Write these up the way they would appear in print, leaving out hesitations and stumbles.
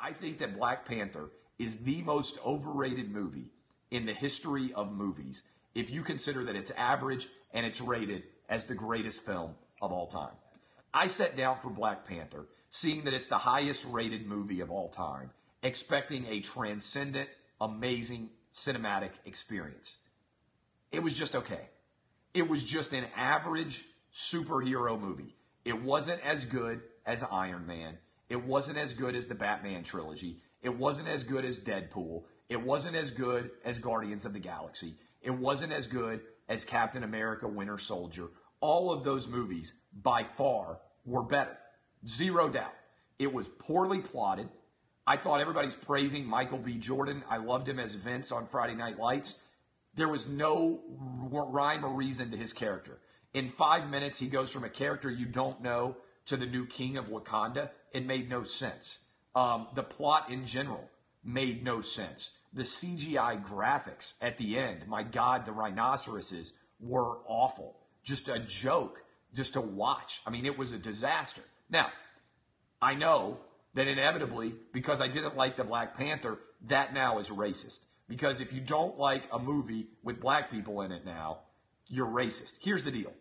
I think that Black Panther is the most overrated movie in the history of movies if you consider that it's average and it's rated as the greatest film of all time. I sat down for Black Panther, seeing that it's the highest rated movie of all time, expecting a transcendent, amazing cinematic experience. It was just okay. It was just an average superhero movie. It wasn't as good as Iron Man. It wasn't as good as the Batman trilogy. It wasn't as good as Deadpool. It wasn't as good as Guardians of the Galaxy. It wasn't as good as Captain America Winter Soldier. All of those movies, by far, were better. Zero doubt. It was poorly plotted. I thought everybody's praising Michael B. Jordan. I loved him as Vince on Friday Night Lights. There was no rhyme or reason to his character. In 5 minutes, he goes from a character you don't know to the new king of Wakanda. It made no sense. The plot in general made no sense. The CGI graphics at the end, my God, the rhinoceroses were awful. Just a joke, just to watch. I mean, it was a disaster. Now, I know that inevitably, because I didn't like the Black Panther, that now is racist. Because if you don't like a movie with black people in it now, you're racist. Here's the deal.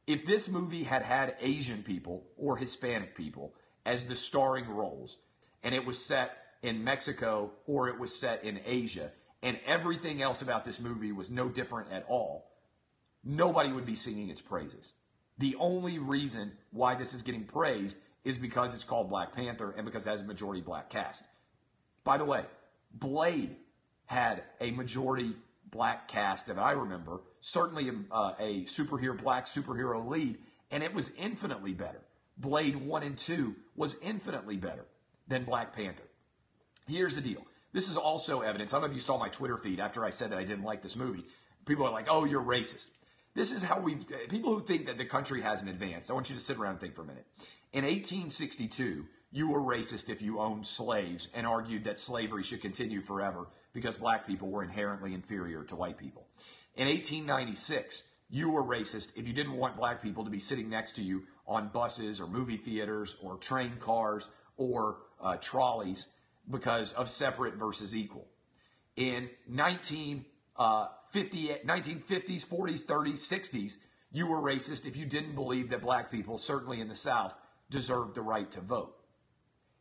If this movie had had Asian people or Hispanic people as the starring roles, and it was set in Mexico or it was set in Asia, and everything else about this movie was no different at all, nobody would be singing its praises. The only reason why this is getting praised is because it's called Black Panther and because it has a majority black cast. By the way, Blade had a majority black cast that I remember, certainly a black superhero lead, and it was infinitely better. Blade 1 and 2 was infinitely better than Black Panther. Here's the deal. This is also evidence. I don't know if you saw my Twitter feed after I said that I didn't like this movie. People are like, oh, you're racist. This is how people who think that the country hasn't advanced, I want you to sit around and think for a minute. In 1862, you were racist if you owned slaves and argued that slavery should continue forever because black people were inherently inferior to white people. In 1896, you were racist if you didn't want black people to be sitting next to you on buses or movie theaters or train cars or trolleys because of separate versus equal. In 1950s, 40s, 30s, 60s, you were racist if you didn't believe that black people, certainly in the South, deserved the right to vote.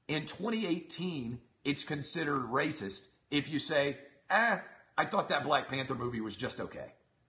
In 2018, it's considered racist if you say, I thought that Black Panther movie was just okay.